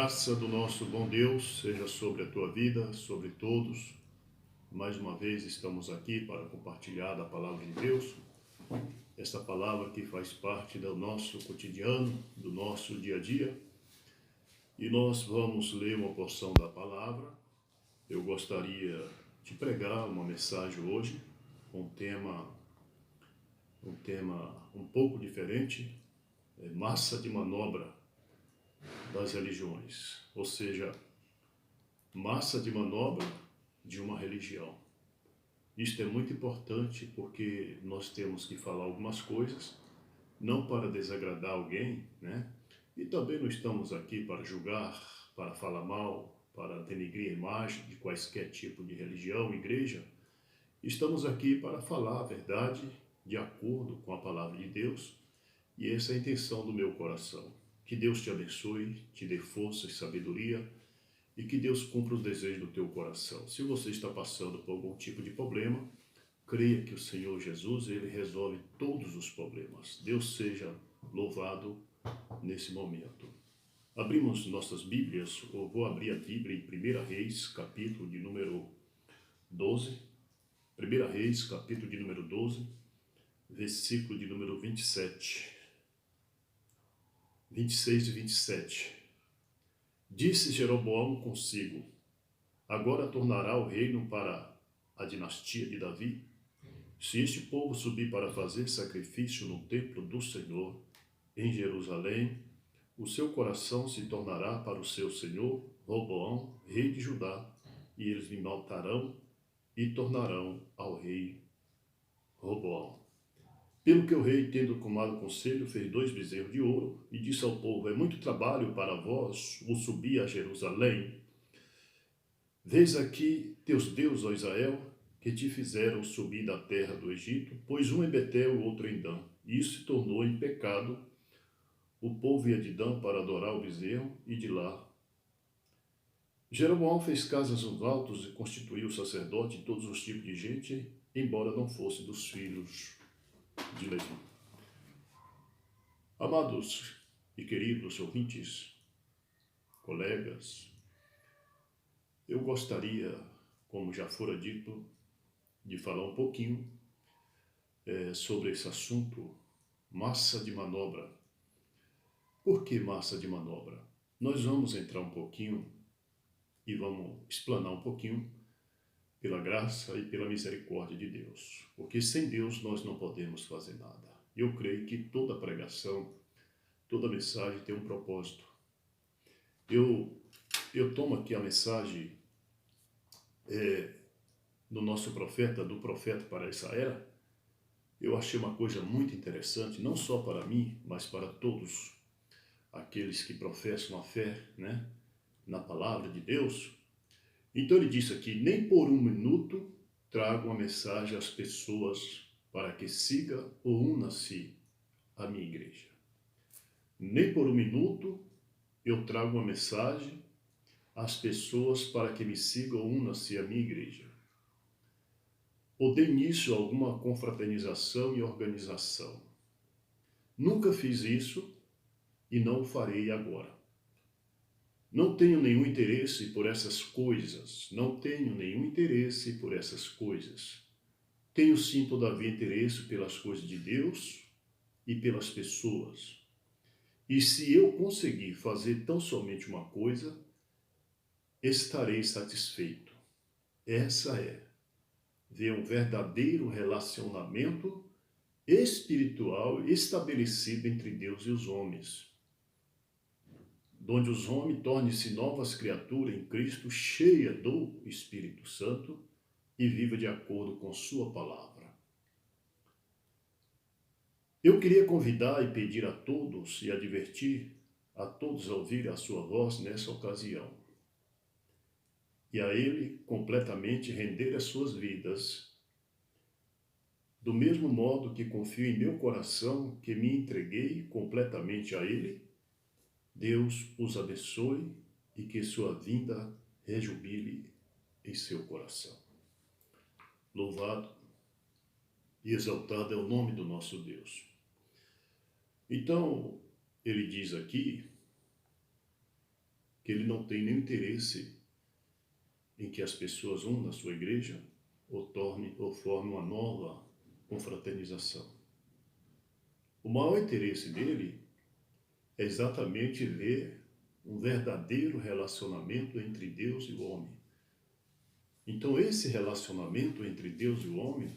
graça do nosso bom Deus seja sobre a tua vida, sobre todos. Mais uma vez estamos aqui para compartilhar da palavra de Deus, esta palavra que faz parte do nosso cotidiano, do nosso dia a dia. E nós vamos ler uma porção da palavra. Eu gostaria de pregar uma mensagem hoje, um tema um pouco diferente, massa de manobra das religiões, ou seja, massa de manobra de uma religião. Isto é muito importante porque nós temos que falar algumas coisas, não para desagradar alguém, né? E também não estamos aqui para julgar, para falar mal, para denegrir a imagem de quaisquer tipo de religião, igreja. Estamos aqui para falar a verdade de acordo com a palavra de Deus, e essa é a intenção do meu coração. Que Deus te abençoe, te dê força e sabedoria, e que Deus cumpra os desejos do teu coração. Se você está passando por algum tipo de problema, creia que o Senhor Jesus, Ele resolve todos os problemas. Deus seja louvado nesse momento. Abrimos nossas Bíblias, ou vou abrir a Bíblia em 1 Reis, capítulo de número 12. 1 Reis, capítulo de número 12, versículo de número 26 e 27. Disse Jeroboão consigo: agora tornará o reino para a dinastia de Davi? Se este povo subir para fazer sacrifício no templo do Senhor, em Jerusalém, o seu coração se tornará para o seu senhor, Roboão, rei de Judá, e eles me matarão e tornarão ao rei Roboão. Pelo que o rei, tendo tomado conselho, fez 2 bezerros de ouro e disse ao povo: é muito trabalho para vós o subir a Jerusalém. Vês aqui teus deuses, ó Israel, que te fizeram subir da terra do Egito, pois um em Betel e o outro em Dan. Isso se tornou em pecado. O povo ia de Dan para adorar o bezerro e de lá. Jeroboão fez casas nos altos e constituiu sacerdote e todos os tipos de gente, embora não fosse dos filhos de Levi. Amados e queridos ouvintes, colegas, eu gostaria, como já fora dito, de falar um pouquinho sobre esse assunto, massa de manobra. Por que massa de manobra? Nós vamos entrar um pouquinho e vamos explanar um pouquinho pela graça e pela misericórdia de Deus, porque sem Deus nós não podemos fazer nada. Eu creio que toda pregação, toda mensagem tem um propósito. Eu tomo aqui a mensagem do nosso profeta, do profeta para essa era. Eu achei uma coisa muito interessante, não só para mim, mas para todos aqueles que professam a fé, né, na palavra de Deus. Então ele disse aqui: nem por um minuto trago uma mensagem às pessoas para que siga ou una-se à minha igreja. Nem por um minuto eu trago uma mensagem às pessoas para que me sigam ou una-se à minha igreja. Ou dê início a alguma confraternização e organização. Nunca fiz isso e não o farei agora. Não tenho nenhum interesse por essas coisas. Não tenho nenhum interesse por essas coisas. Tenho sim, todavia, interesse pelas coisas de Deus e pelas pessoas. E se eu conseguir fazer tão somente uma coisa, estarei satisfeito. Essa é ver um verdadeiro relacionamento espiritual estabelecido entre Deus e os homens, onde os homens tornem-se novas criaturas em Cristo, cheia do Espírito Santo e viva de acordo com sua palavra. Eu queria convidar e pedir a todos e advertir a todos a ouvirem a sua voz nessa ocasião, e a Ele completamente render as suas vidas, do mesmo modo que confio em meu coração, que me entreguei completamente a Ele. Deus os abençoe e que sua vinda rejubile em seu coração. Louvado e exaltado é o nome do nosso Deus. Então, ele diz aqui que ele não tem nenhum interesse em que as pessoas vão na sua igreja ou formem uma nova confraternização. O maior interesse dele é exatamente ver um verdadeiro relacionamento entre Deus e o homem. Então esse relacionamento entre Deus e o homem,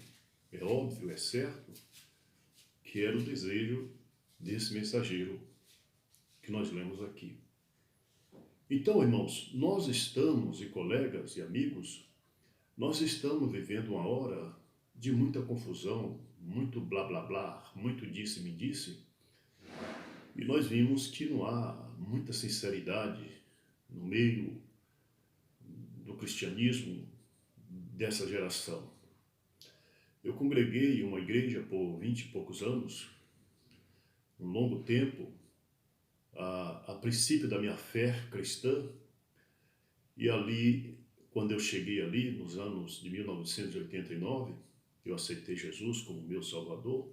é óbvio, é certo, que era o desejo desse mensageiro que nós lemos aqui. Então, irmãos, nós estamos, e colegas e amigos, nós estamos vivendo uma hora de muita confusão, muito blá blá blá, muito disse-me disse, e nós vimos que não há muita sinceridade no meio do cristianismo dessa geração. Eu congreguei em uma igreja por 20 e poucos anos, um longo tempo, a princípio da minha fé cristã, e ali, quando eu cheguei ali, nos anos de 1989, eu aceitei Jesus como meu Salvador,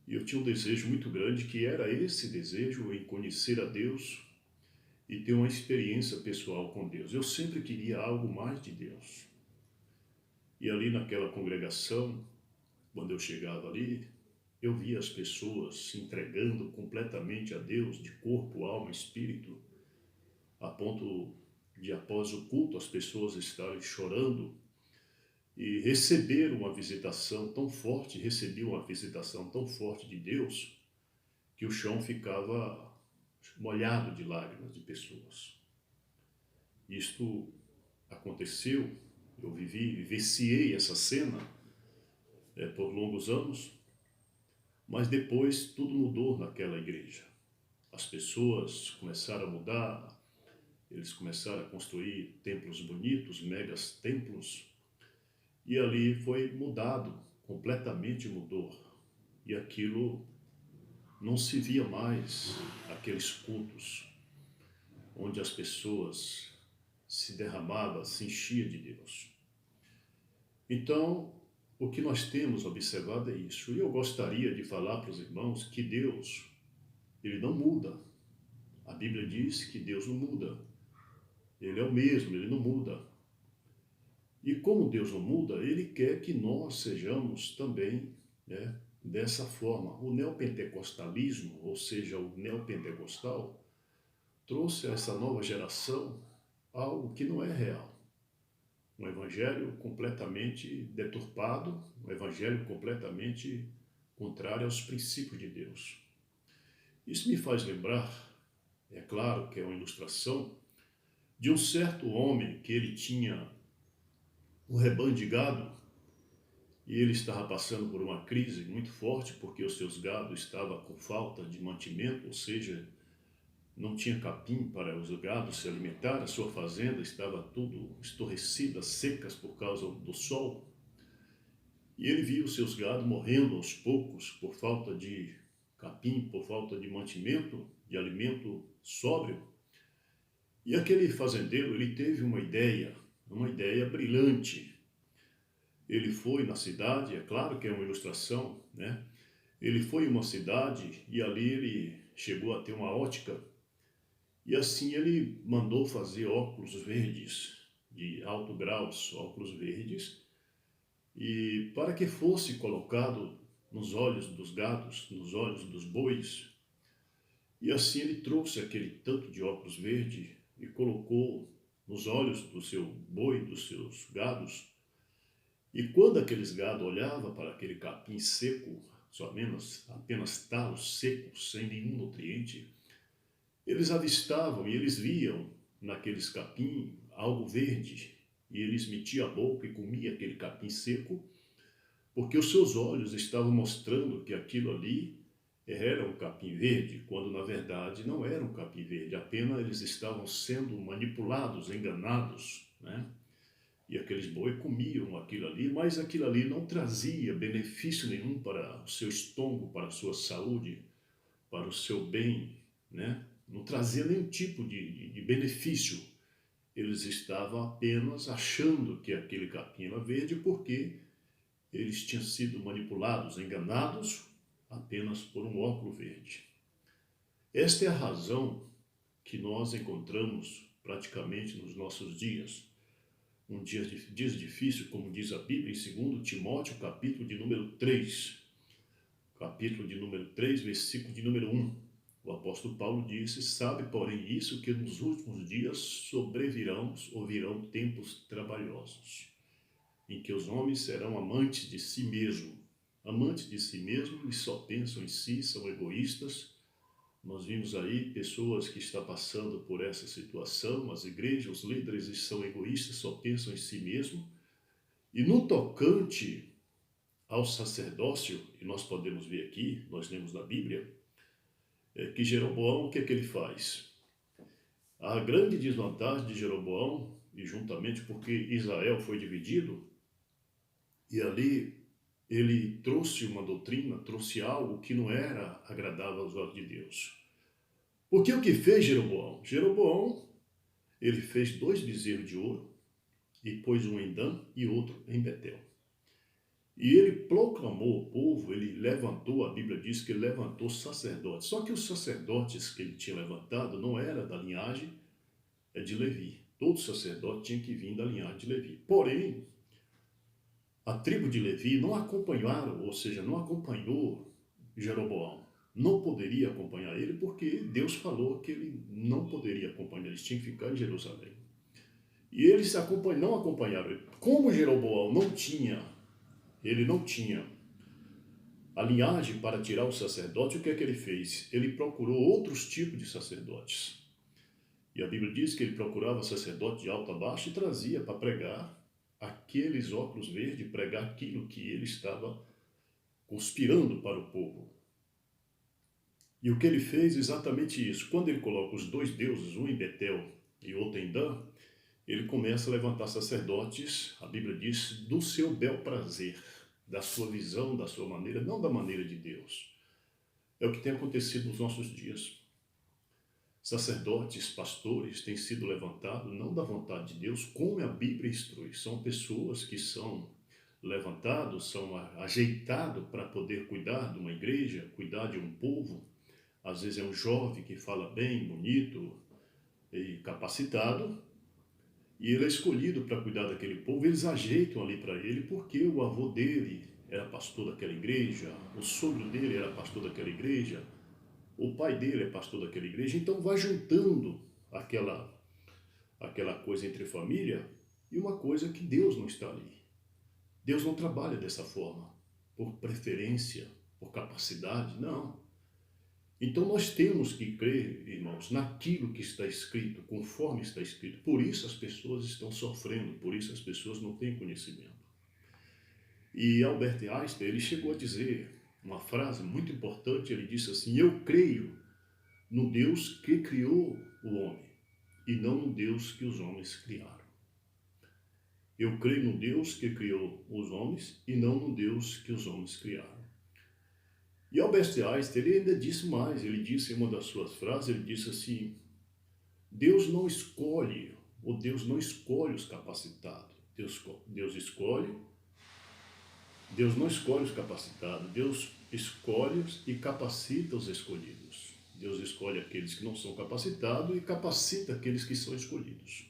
e eu tinha um desejo muito grande, que era esse desejo em conhecer a Deus e ter uma experiência pessoal com Deus. Eu sempre queria algo mais de Deus. E ali naquela congregação, quando eu chegava ali, eu via as pessoas se entregando completamente a Deus, de corpo, alma, espírito, a ponto de, após o culto, as pessoas estarem chorando e receberam uma visitação tão forte, recebiam uma visitação tão forte de Deus, que o chão ficava molhado de lágrimas de pessoas. Isto aconteceu, eu vivenciei essa cena por longos anos, mas depois tudo mudou naquela igreja. As pessoas começaram a mudar, eles começaram a construir templos bonitos, megas templos, e ali foi mudado, completamente mudou. E aquilo não se via mais, aqueles cultos onde as pessoas se derramavam, se enchiam de Deus. Então, o que nós temos observado é isso. E eu gostaria de falar para os irmãos que Deus, ele não muda. A Bíblia diz que Deus não muda. Ele é o mesmo, ele não muda. E como Deus não muda, ele quer que nós sejamos também, né, dessa forma. O neopentecostalismo, ou seja, o neopentecostal, trouxe a essa nova geração algo que não é real. Um evangelho completamente deturpado, um evangelho completamente contrário aos princípios de Deus. Isso me faz lembrar, é claro que é uma ilustração, de um certo homem que ele tinha um rebanho de gado e ele estava passando por uma crise muito forte porque os seus gados estavam com falta de mantimento, ou seja, não tinha capim para os gados se alimentar, a sua fazenda estava tudo estorrecida, secas por causa do sol. E ele viu os seus gados morrendo aos poucos por falta de capim, por falta de mantimento, de alimento sóbrio. E aquele fazendeiro, ele teve uma ideia brilhante. Ele foi na cidade, é claro que é uma ilustração, né? Ele foi em uma cidade e ali ele chegou a ter uma ótica. E assim ele mandou fazer óculos verdes, de alto grau, óculos verdes, e para que fosse colocado nos olhos dos gados, nos olhos dos bois. E assim ele trouxe aquele tanto de óculos verdes e colocou nos olhos do seu boi, dos seus gados. E quando aqueles gados olhavam para aquele capim seco, apenas talos secos, sem nenhum nutriente, eles avistavam e eles viam naqueles capim algo verde, e eles metiam a boca e comiam aquele capim seco, porque os seus olhos estavam mostrando que aquilo ali era um capim verde, quando na verdade não era um capim verde, apenas eles estavam sendo manipulados, enganados, né? E aqueles boi comiam aquilo ali, mas aquilo ali não trazia benefício nenhum para o seu estômago, para a sua saúde, para o seu bem, né? Não trazia nenhum tipo de benefício. Eles estavam apenas achando que aquele capim era verde porque eles tinham sido manipulados, enganados apenas por um óculo verde. Esta é a razão que nós encontramos praticamente nos nossos dias. Um dias difícil, como diz a Bíblia, em 2 Timóteo, capítulo de número 3. Capítulo de número 3, versículo de número 1. O apóstolo Paulo disse: sabe, porém, isso, que nos últimos dias virão tempos trabalhosos, em que os homens serão amantes de si mesmo e só pensam em si, são egoístas. Nós vimos aí pessoas que estão passando por essa situação, as igrejas, os líderes são egoístas, só pensam em si mesmo. E no tocante ao sacerdócio, e nós podemos ver aqui, nós lemos na Bíblia, que Jeroboão, o que é que ele faz? A grande desvantagem de Jeroboão, e juntamente porque Israel foi dividido, e ali ele trouxe uma doutrina, trouxe algo que não era agradável aos olhos de Deus. Porque o que fez Jeroboão? Jeroboão, ele fez 2 bezerros de ouro, e pôs um em Dan e outro em Betel. E ele proclamou ao povo, ele levantou, a Bíblia diz que ele levantou sacerdotes. Só que os sacerdotes que ele tinha levantado não era da linhagem de Levi. Todo sacerdote tinha que vir da linhagem de Levi. Porém, a tribo de Levi não acompanharam, ou seja, não acompanhou Jeroboão. Não poderia acompanhar ele porque Deus falou que ele não poderia acompanhar, eles tinham que ficar em Jerusalém. E eles não acompanharam ele. Como Jeroboão ele não tinha a linhagem para tirar o sacerdote, o que é que ele fez? Ele procurou outros tipos de sacerdotes. E a Bíblia diz que ele procurava sacerdote de alto a baixo e trazia para pregar aqueles óculos verdes, pregar aquilo que ele estava conspirando para o povo. E o que ele fez? Exatamente isso. Quando ele coloca os 2 deuses, um em Betel e outro em Dan, ele começa a levantar sacerdotes, a Bíblia diz, do seu bel prazer, da sua visão, da sua maneira, não da maneira de Deus. É o que tem acontecido nos nossos dias. Sacerdotes, pastores têm sido levantados não da vontade de Deus, como a Bíblia instrui. São pessoas que são levantados, são ajeitados para poder cuidar de uma igreja, cuidar de um povo. Às vezes é um jovem que fala bem, bonito e capacitado, e ele é escolhido para cuidar daquele povo. Eles ajeitam ali para ele porque o avô dele era pastor daquela igreja, o sogro dele era pastor daquela igreja, o pai dele é pastor daquela igreja. Então vai juntando aquela coisa entre família e uma coisa que Deus não está ali. Deus não trabalha dessa forma, por preferência, por capacidade, não. Então nós temos que crer, irmãos, naquilo que está escrito, conforme está escrito. Por isso as pessoas estão sofrendo, por isso as pessoas não têm conhecimento. E Albert Einstein, ele chegou a dizer uma frase muito importante, ele disse assim: eu creio no Deus que criou o homem e não no Deus que os homens criaram. Eu creio no Deus que criou os homens e não no Deus que os homens criaram. E Albert Einstein, ele ainda disse mais, ele disse em uma das suas frases, ele disse assim: Deus não escolhe os capacitados, Deus não escolhe os capacitados, Deus escolhe e capacita os escolhidos. Deus escolhe aqueles que não são capacitados e capacita aqueles que são escolhidos.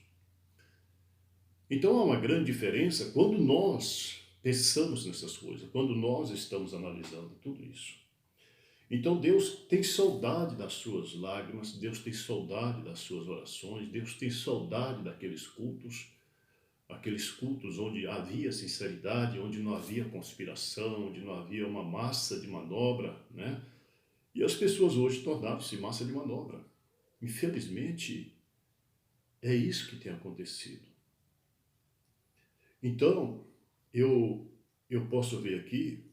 Então há uma grande diferença quando nós pensamos nessas coisas, quando nós estamos analisando tudo isso. Então Deus tem saudade das suas lágrimas, Deus tem saudade das suas orações, Deus tem saudade daqueles cultos onde havia sinceridade, onde não havia conspiração, onde não havia uma massa de manobra, né? E as pessoas hoje tornaram-se massa de manobra. Infelizmente, é isso que tem acontecido. Então, eu posso ver aqui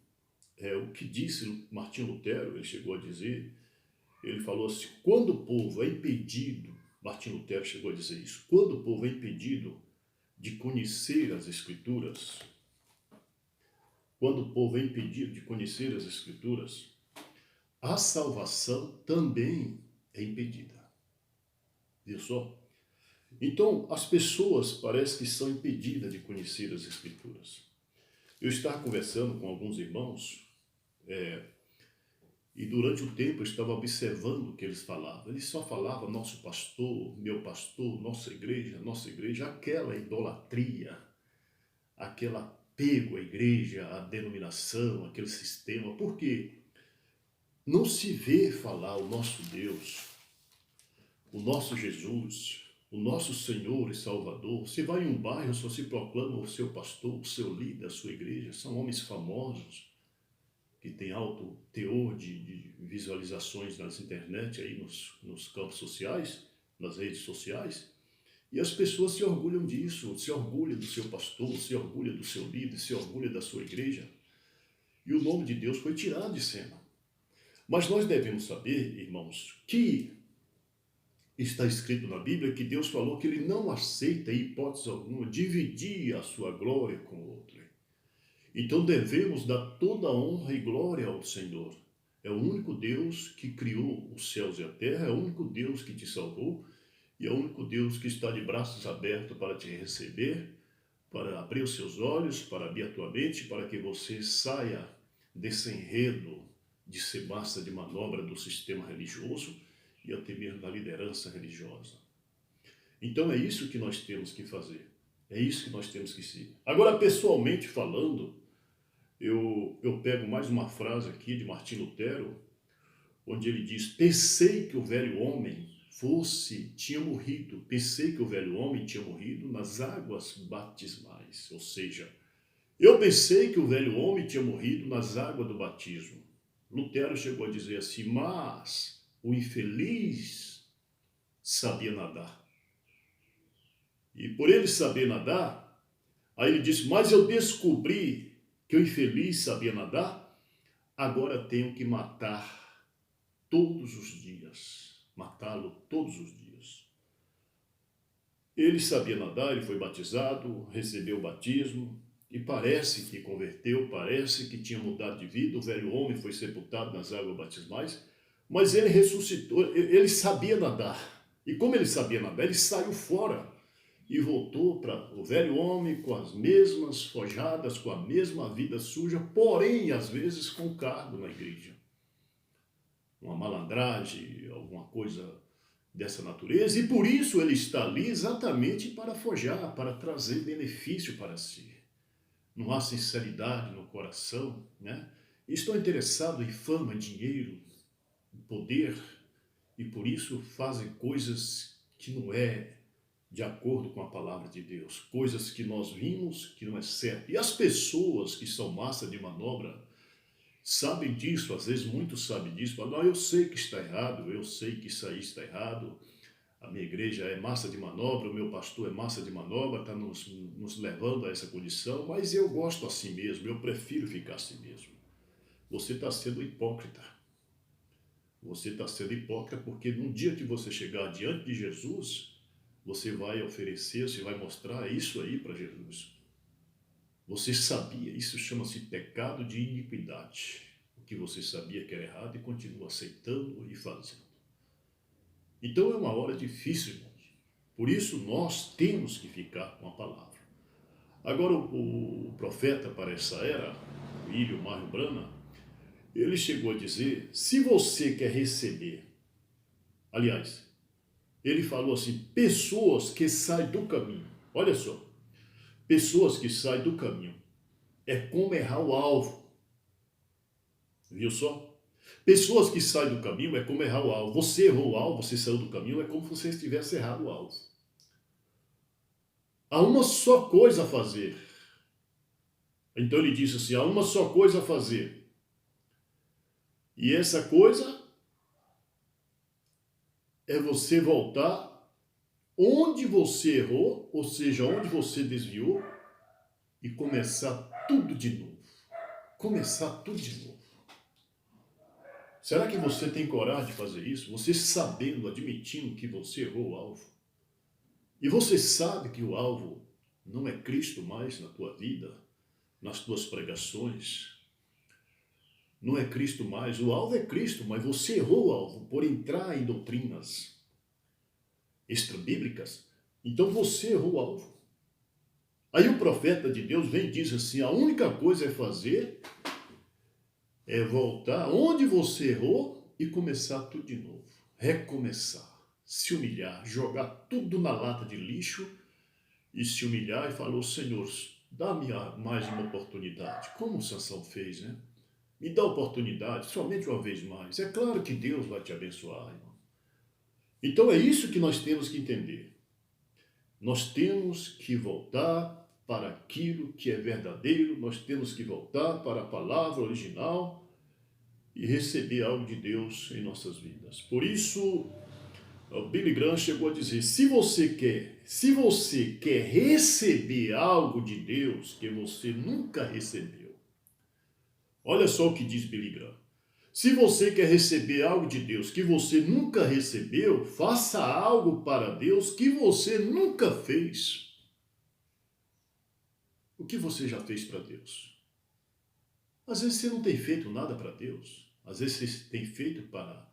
o que disse Martinho Lutero. Ele chegou a dizer, ele falou assim: quando o povo é impedido, Martinho Lutero chegou a dizer isso, quando o povo é impedido de conhecer as Escrituras, a salvação também é impedida. Viu só? Então, as pessoas parecem que são impedidas de conhecer as Escrituras. Eu estava conversando com alguns irmãos E durante o tempo eu estava observando o que eles falavam. Eles só falavam nosso pastor, nossa igreja, aquela idolatria, aquele apego à igreja, à denominação, aquele sistema. Por quê? Não se vê falar o nosso Deus, o nosso Jesus, o nosso Senhor e Salvador. Você vai em um bairro, só se proclama o seu pastor, o seu líder, a sua igreja. São homens famosos, que têm alto teor de visualizações nas internet, aí nos campos sociais, nas redes sociais. E as pessoas se orgulham disso, se orgulham do seu pastor, se orgulham do seu líder, se orgulham da sua igreja. E o nome de Deus foi tirado de cena. Mas nós devemos saber, irmãos, que está escrito na Bíblia que Deus falou que Ele não aceita, em hipótese alguma, dividir a sua glória com o outro. Então devemos dar toda a honra e glória ao Senhor. É o único Deus que criou os céus e a terra, é o único Deus que te salvou e é o único Deus que está de braços abertos para te receber, para abrir os seus olhos, para abrir a tua mente, para que você saia desse enredo de ser massa de manobra do sistema religioso e até mesmo da liderança religiosa. Então é isso que nós temos que fazer, é isso que nós temos que ser. Agora, pessoalmente falando, eu pego mais uma frase aqui de Martim Lutero, onde ele diz: pensei que o velho homem tinha morrido, pensei que o velho homem tinha morrido nas águas batismais, ou seja, eu pensei que o velho homem tinha morrido nas águas do batismo. Lutero chegou a dizer assim: mas o infeliz sabia nadar. E por ele saber nadar, aí ele disse: mas eu descobri que o infeliz sabia nadar, agora tenho que matar todos os dias, matá-lo todos os dias. Ele sabia nadar, ele foi batizado, recebeu o batismo, e parece que converteu, parece que tinha mudado de vida. O velho homem foi sepultado nas águas batismais, mas ele ressuscitou, ele sabia nadar. E como ele sabia nadar, ele saiu fora e voltou para o velho homem com as mesmas forjadas, com a mesma vida suja, porém, às vezes, com cargo na igreja. Uma malandragem, alguma coisa dessa natureza, e por isso ele está ali exatamente para forjar, para trazer benefício para si. Não há sinceridade no coração, né? Estão interessados em fama, dinheiro, poder, e por isso fazem coisas que não é de acordo com a palavra de Deus, coisas que nós vimos que não é certo. E as pessoas que são massa de manobra sabem disso, às vezes muitos sabem disso, falam: não, eu sei que está errado, eu sei que isso aí está errado, a minha igreja é massa de manobra, o meu pastor é massa de manobra, está nos levando a essa condição, mas eu gosto assim mesmo, eu prefiro ficar assim mesmo. Você está sendo hipócrita. Você está sendo hipócrita porque num dia que você chegar diante de Jesus, você vai oferecer, você vai mostrar isso aí para Jesus. Você sabia, isso chama-se pecado de iniquidade. O que você sabia que era errado e continua aceitando e fazendo. Então é uma hora difícil, irmãos. Por isso nós temos que ficar com a palavra. Agora o profeta para essa era, William Mário Branham, ele chegou a dizer: se você quer receber, aliás, ele falou assim: pessoas que saem do caminho, olha só, pessoas que saem do caminho, é como errar o alvo, viu só? Pessoas que saem do caminho é como errar o alvo. Você errou o alvo, você saiu do caminho, é como se você estivesse errado o alvo. Há uma só coisa a fazer. Então ele disse assim: há uma só coisa a fazer. E essa coisa é você voltar onde você errou, ou seja, onde você desviou, e começar tudo de novo. Começar tudo de novo. Será que você tem coragem de fazer isso? Você sabendo, admitindo que você errou o alvo. E você sabe que o alvo não é Cristo mais na tua vida, nas tuas pregações. Não é Cristo mais. O alvo é Cristo, mas você errou o alvo por entrar em doutrinas extrabíblicas. Então você errou o alvo. Aí o profeta de Deus vem e diz assim: a única coisa é fazer É voltar onde você errou e começar tudo de novo. Recomeçar, se humilhar, jogar tudo na lata de lixo e se humilhar e falar: Senhor, dá-me mais uma oportunidade. Como Sansão fez, né? Me dá oportunidade, somente uma vez mais. É claro que Deus vai te abençoar, irmão. Então é isso que nós temos que entender. Nós temos que voltar para aquilo que é verdadeiro, nós temos que voltar para a palavra original e receber algo de Deus em nossas vidas. Por isso, o Billy Graham chegou a dizer: se você quer receber algo de Deus que você nunca recebeu, olha só o que diz Billy Graham. Se você quer receber algo de Deus que você nunca recebeu, faça algo para Deus que você nunca fez. O que você já fez para Deus? Às vezes você não tem feito nada para Deus. Às vezes você tem feito para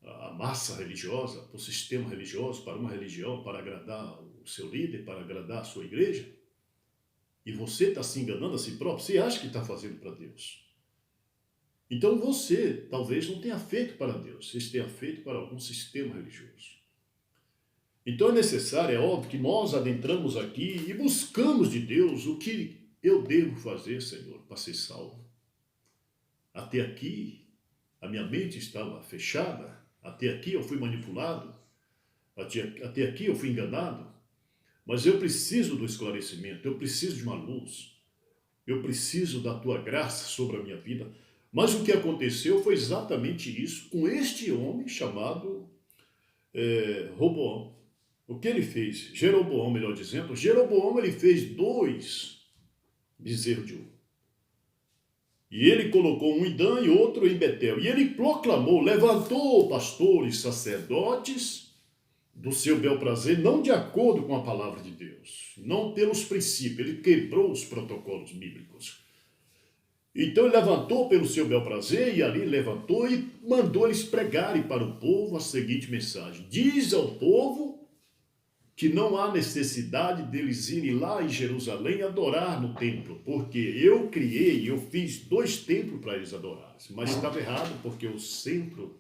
a massa religiosa, para o sistema religioso, para uma religião, para agradar o seu líder, para agradar a sua igreja. E você está se enganando a si próprio. Você acha que está fazendo para Deus. Então você talvez não tenha feito para Deus, você tenha feito para algum sistema religioso. Então é necessário, é óbvio, que nós adentramos aqui e buscamos de Deus o que eu devo fazer, Senhor, para ser salvo. Até aqui a minha mente estava fechada, até aqui eu fui manipulado, até aqui eu fui enganado, mas eu preciso do esclarecimento, eu preciso de uma luz, eu preciso da tua graça sobre a minha vida. Mas o que aconteceu foi exatamente isso com este homem chamado Roboão. O que ele fez? Jeroboão, melhor dizendo. Jeroboão, ele fez 2 bezerros de ouro. E ele colocou um em Dan e outro em Betel. E ele proclamou, levantou pastores, sacerdotes do seu bel prazer, não de acordo com a palavra de Deus, não pelos princípios. Ele quebrou os protocolos bíblicos. Então ele levantou pelo seu bel prazer, e ali levantou e mandou eles pregarem para o povo a seguinte mensagem: diz ao povo que não há necessidade deles irem lá em Jerusalém adorar no templo, porque eu fiz 2 templos para eles adorarem. Mas estava errado, porque o centro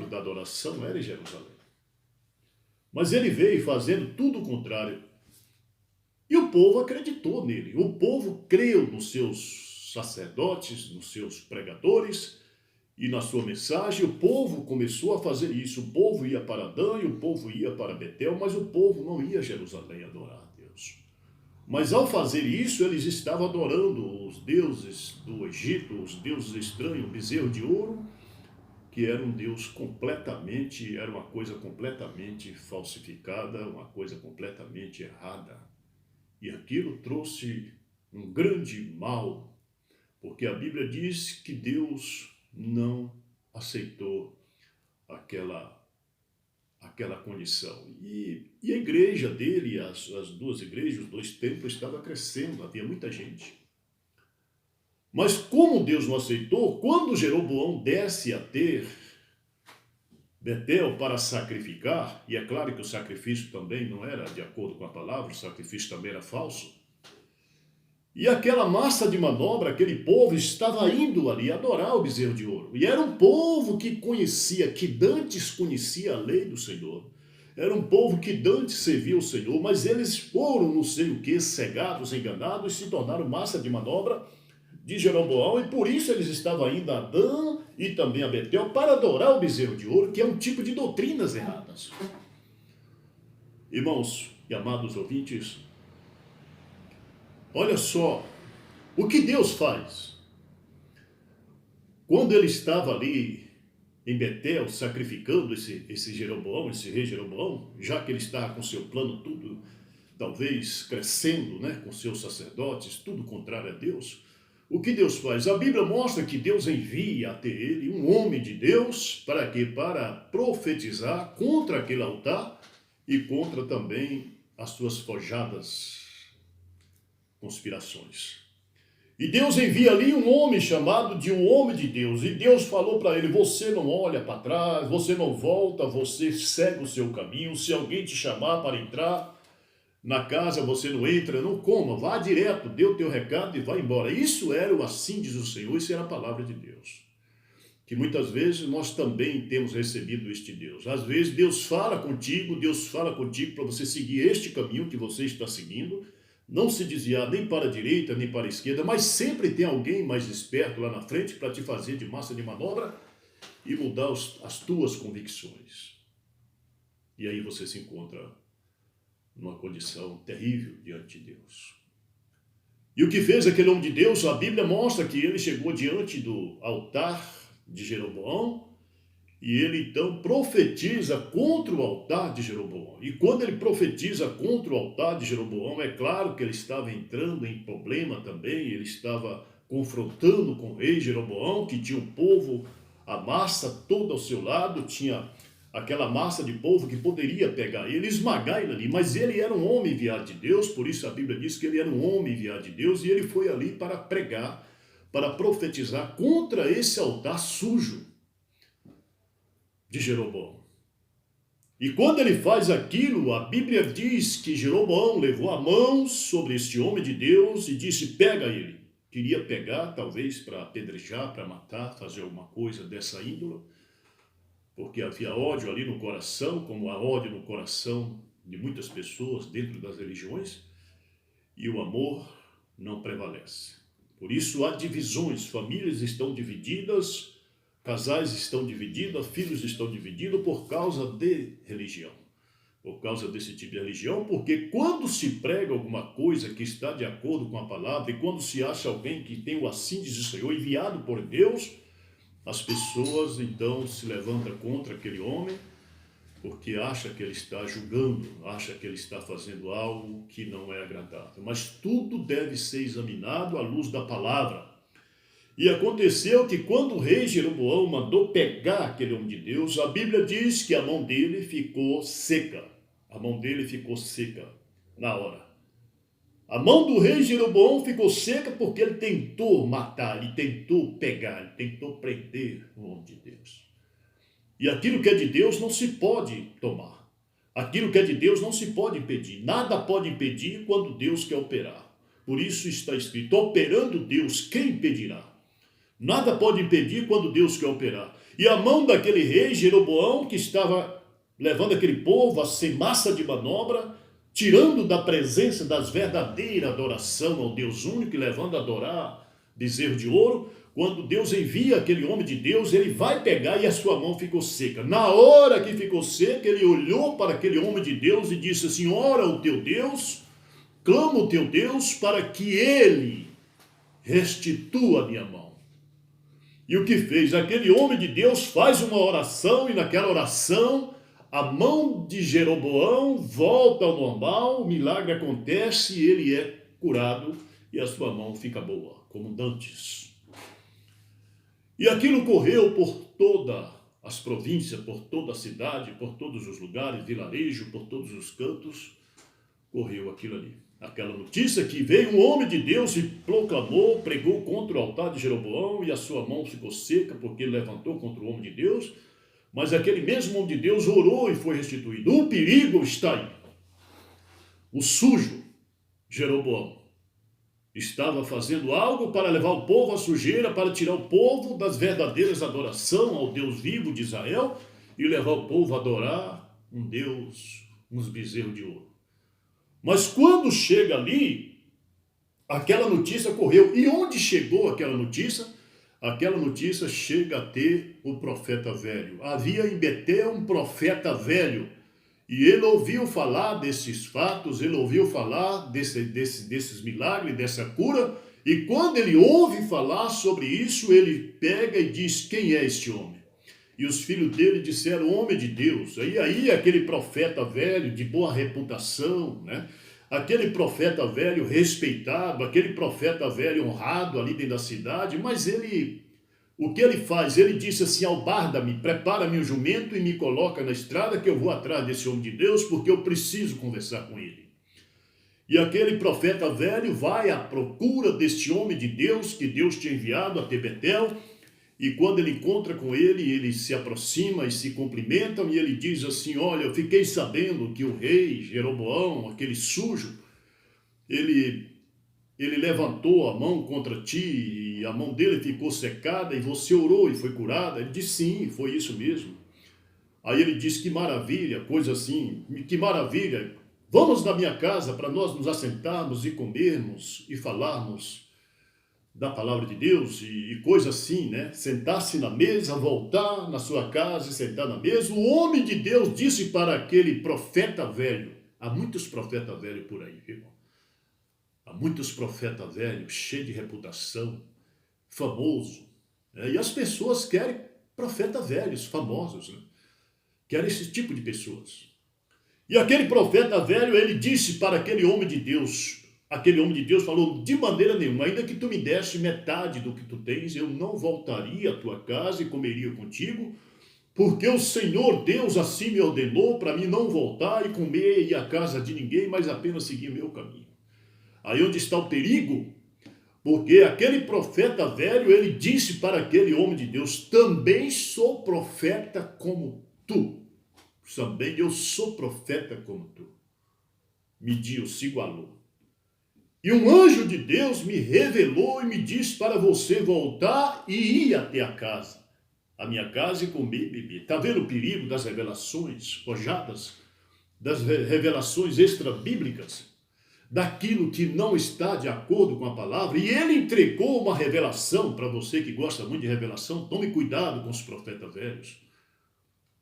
da adoração era em Jerusalém. Mas ele veio fazendo tudo o contrário. E o povo acreditou nele, o povo creu nos seus sacerdotes, nos seus pregadores e na sua mensagem. O povo começou a fazer isso, o povo ia para Dan e o povo ia para Betel, mas o povo não ia a Jerusalém adorar a Deus. Mas ao fazer isso, eles estavam adorando os deuses do Egito, os deuses estranhos, o bezerro de ouro, que era um Deus completamente, era uma coisa completamente falsificada, uma coisa completamente errada. E aquilo trouxe um grande mal, porque a Bíblia diz que Deus não aceitou aquela condição. E a igreja dele, as 2 igrejas, os 2 templos, estava crescendo, havia muita gente. Mas como Deus não aceitou, quando Jeroboão desce a ter Betel para sacrificar, e é claro que o sacrifício também não era de acordo com a palavra, o sacrifício também era falso, e aquela massa de manobra, aquele povo estava indo ali adorar o bezerro de ouro, e era um povo que conhecia, que dantes conhecia a lei do Senhor, era um povo que dantes servia o Senhor, mas eles foram, não sei o que, cegados, enganados, e se tornaram massa de manobra de Jeroboão, e por isso eles estavam indo a Dan e também a Betel para adorar o bezerro de ouro, que é um tipo de doutrinas erradas. Irmãos e amados ouvintes, olha só o que Deus faz. Quando ele estava ali em Betel sacrificando esse Jeroboão, esse rei Jeroboão, já que ele estava com seu plano tudo, talvez crescendo, né, com seus sacerdotes, tudo contrário a Deus, o que Deus faz? A Bíblia mostra que Deus envia até ele um homem de Deus, para quê? Para profetizar contra aquele altar e contra também as suas forjadas conspirações. E Deus envia ali um homem chamado de um homem de Deus, e Deus falou para ele: você não olha para trás, você não volta, você segue o seu caminho, se alguém te chamar para entrar Na casa você não entra, não coma, vá direto, dê o teu recado e vá embora. Isso era o assim diz o Senhor, isso era a palavra de Deus. Que muitas vezes nós também temos recebido este Deus. Às vezes Deus fala contigo para você seguir este caminho que você está seguindo, não se desviar nem para a direita, nem para a esquerda, mas sempre tem alguém mais esperto lá na frente para te fazer de massa de manobra e mudar as tuas convicções. E aí você se encontra numa condição terrível diante de Deus. E o que fez aquele homem de Deus? A Bíblia mostra que ele chegou diante do altar de Jeroboão e ele então profetiza contra o altar de Jeroboão. E quando ele profetiza contra o altar de Jeroboão, é claro que ele estava entrando em problema também, ele estava confrontando com o rei Jeroboão, que tinha um povo, a massa toda ao seu lado, tinha aquela massa de povo que poderia pegar ele, esmagar ele ali, mas ele era um homem enviado de Deus, por isso a Bíblia diz que ele era um homem enviado de Deus, e ele foi ali para pregar, para profetizar contra esse altar sujo de Jeroboão. E quando ele faz aquilo, a Bíblia diz que Jeroboão levou a mão sobre este homem de Deus e disse, pega ele. Queria pegar, talvez, para apedrejar, para matar, fazer alguma coisa dessa índole, porque havia ódio ali no coração, como há ódio no coração de muitas pessoas dentro das religiões, e o amor não prevalece. Por isso há divisões, famílias estão divididas, casais estão divididos, filhos estão divididos por causa de religião. Por causa desse tipo de religião, porque quando se prega alguma coisa que está de acordo com a palavra, e quando se acha alguém que tem o assim diz o Senhor, enviado por Deus, as pessoas então se levantam contra aquele homem, porque acha que ele está julgando, acha que ele está fazendo algo que não é agradável. Mas tudo deve ser examinado à luz da palavra. E aconteceu que quando o rei Jeroboão mandou pegar aquele homem de Deus, a Bíblia diz que a mão dele ficou seca. A mão dele ficou seca na hora. A mão do rei Jeroboão ficou seca porque ele tentou matar, ele tentou pegar, ele tentou prender o homem de Deus. E aquilo que é de Deus não se pode tomar. Aquilo que é de Deus não se pode impedir. Nada pode impedir quando Deus quer operar. Por isso está escrito, operando Deus, quem impedirá? Nada pode impedir quando Deus quer operar. E a mão daquele rei Jeroboão, que estava levando aquele povo a ser massa de manobra, tirando da presença das verdadeiras adoração ao Deus único e levando a adorar bezerro de ouro, quando Deus envia aquele homem de Deus, ele vai pegar e a sua mão ficou seca. Na hora que ficou seca, ele olhou para aquele homem de Deus e disse assim, ora o teu Deus, clama o teu Deus para que ele restitua a minha mão. E o que fez? Aquele homem de Deus faz uma oração e naquela oração a mão de Jeroboão volta ao normal, o milagre acontece e ele é curado e a sua mão fica boa, como dantes. E aquilo correu por todas as províncias, por toda a cidade, por todos os lugares, vilarejo, por todos os cantos, correu aquilo ali. Aquela notícia que veio um homem de Deus e proclamou, pregou contra o altar de Jeroboão e a sua mão ficou seca porque ele levantou contra o homem de Deus, mas aquele mesmo homem de Deus orou e foi restituído. O perigo está aí. O sujo Jeroboão estava fazendo algo para levar o povo à sujeira, para tirar o povo das verdadeiras adoração ao Deus vivo de Israel e levar o povo a adorar um Deus, uns bezerros de ouro. Mas quando chega ali, aquela notícia correu. E onde chegou aquela notícia? Aquela notícia chega a ter o profeta velho. Havia em Betel um profeta velho. E ele ouviu falar desses fatos, ele ouviu falar desses milagres, dessa cura. E quando ele ouve falar sobre isso, ele pega e diz, quem é este homem? E os filhos dele disseram, homem de Deus. E aí aquele profeta velho, de boa reputação, né? Aquele profeta velho respeitado, aquele profeta velho honrado ali dentro da cidade, mas o que ele faz? Ele disse assim, albarda-me, prepara-me o jumento e me coloca na estrada que eu vou atrás desse homem de Deus, porque eu preciso conversar com ele. E aquele profeta velho vai à procura deste homem de Deus, que Deus tinha enviado até Betel, E quando ele encontra com ele se aproxima e se cumprimentam, e ele diz assim: olha, eu fiquei sabendo que o rei Jeroboão, aquele sujo, ele levantou a mão contra ti, e a mão dele ficou secada, e você orou e foi curada. Ele disse: sim, foi isso mesmo. Aí ele disse: que maravilha, coisa assim, que maravilha, vamos na minha casa para nós nos assentarmos e comermos e falarmos da palavra de Deus e coisa assim, né? Sentar-se na mesa, voltar na sua casa e sentar na mesa. O homem de Deus disse para aquele profeta velho, há muitos profetas velhos por aí, viu? Há muitos profetas velhos, cheios de reputação, famoso, né? E as pessoas querem profetas velhos, famosos, né? Querem esse tipo de pessoas. E aquele profeta velho, ele disse para aquele homem de Deus, aquele homem de Deus falou: de maneira nenhuma, ainda que tu me desse metade do que tu tens, eu não voltaria à tua casa e comeria contigo, porque o Senhor Deus assim me ordenou para mim não voltar e comer e à casa de ninguém, mas apenas seguir o meu caminho. Aí onde está o perigo? Porque aquele profeta velho, ele disse para aquele homem de Deus: também sou profeta como tu. Também eu sou profeta como tu. Mediu, se igualou. E um anjo de Deus me revelou e me disse para você voltar e ir até a casa. A minha casa e comer e beber. Está vendo o perigo das revelações forjadas? Das revelações extra-bíblicas? Daquilo que não está de acordo com a palavra? E ele entregou uma revelação para você que gosta muito de revelação. Tome cuidado com os profetas velhos.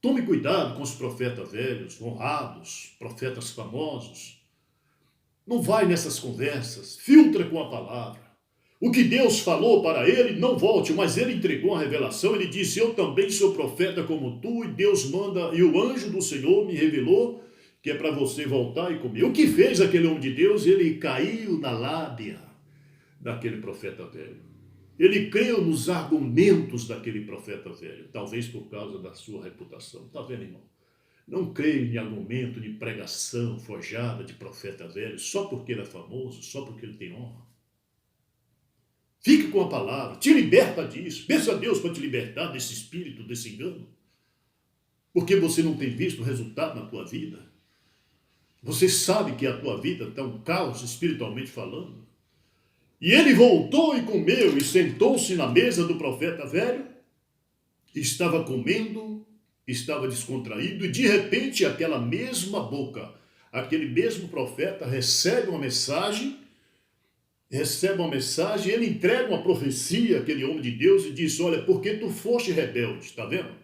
Tome cuidado com os profetas velhos, honrados, profetas famosos. Não vai nessas conversas, filtra com a palavra. O que Deus falou para ele, não volte, mas ele entregou a revelação, ele disse: eu também sou profeta como tu, e Deus manda, e o anjo do Senhor me revelou que é para você voltar e comer. O que fez aquele homem de Deus? Ele caiu na lábia daquele profeta velho. Ele creu nos argumentos daquele profeta velho, talvez por causa da sua reputação. Está vendo, irmão? Não creio em argumento, de pregação forjada de profeta velho, só porque ele é famoso, só porque ele tem honra. Fique com a palavra, te liberta disso. Peça a Deus para te libertar desse espírito, desse engano. Porque você não tem visto o resultado na tua vida. Você sabe que a tua vida está um caos espiritualmente falando. E ele voltou e comeu e sentou-se na mesa do profeta velho, estava comendo, estava descontraído, e de repente aquela mesma boca, aquele mesmo profeta recebe uma mensagem, ele entrega uma profecia àquele homem de Deus e diz: olha, porque tu foste rebelde, está vendo?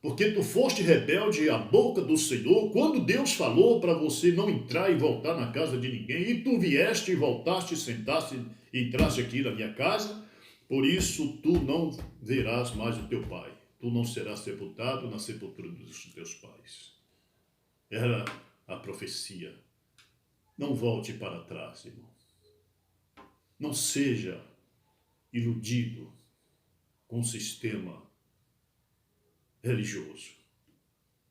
Porque tu foste rebelde à boca do Senhor, quando Deus falou para você não entrar e voltar na casa de ninguém, e tu vieste e voltaste, sentaste, entraste aqui na minha casa, por isso tu não verás mais o teu pai, tu não serás sepultado na sepultura dos teus pais. Era a profecia. Não volte para trás, irmão. Não seja iludido com o sistema religioso.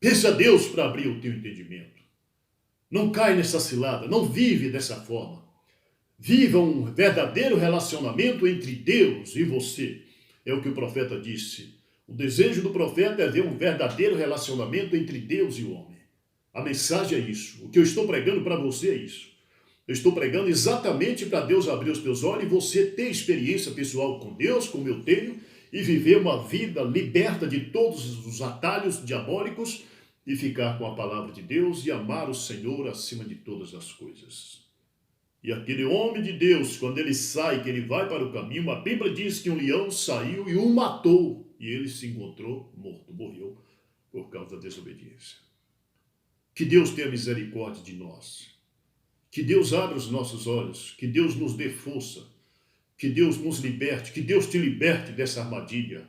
Peça a Deus para abrir o teu entendimento. Não cai nessa cilada, não vive dessa forma. Viva um verdadeiro relacionamento entre Deus e você. É o que o profeta disse. O desejo do profeta é ver um verdadeiro relacionamento entre Deus e o homem. A mensagem é isso. O que eu estou pregando para você é isso. Eu estou pregando exatamente para Deus abrir os teus olhos e você ter experiência pessoal com Deus, como eu tenho, e viver uma vida liberta de todos os atalhos diabólicos e ficar com a palavra de Deus e amar o Senhor acima de todas as coisas. E aquele homem de Deus, quando ele sai, que ele vai para o caminho, a Bíblia diz que um leão saiu e o matou, e ele se encontrou morto, morreu por causa da desobediência. Que Deus tenha misericórdia de nós. Que Deus abra os nossos olhos, que Deus nos dê força, que Deus nos liberte, que Deus te liberte dessa armadilha,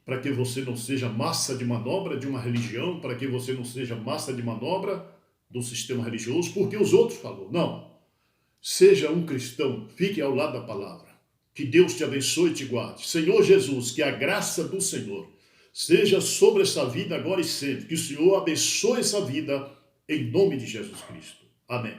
para que você não seja massa de manobra de uma religião, para que você não seja massa de manobra do sistema religioso, porque os outros falaram. Não, seja um cristão, fique ao lado da palavra. Que Deus te abençoe e te guarde. Senhor Jesus, que a graça do Senhor seja sobre essa vida agora e sempre. Que o Senhor abençoe essa vida em nome de Jesus Cristo. Amém.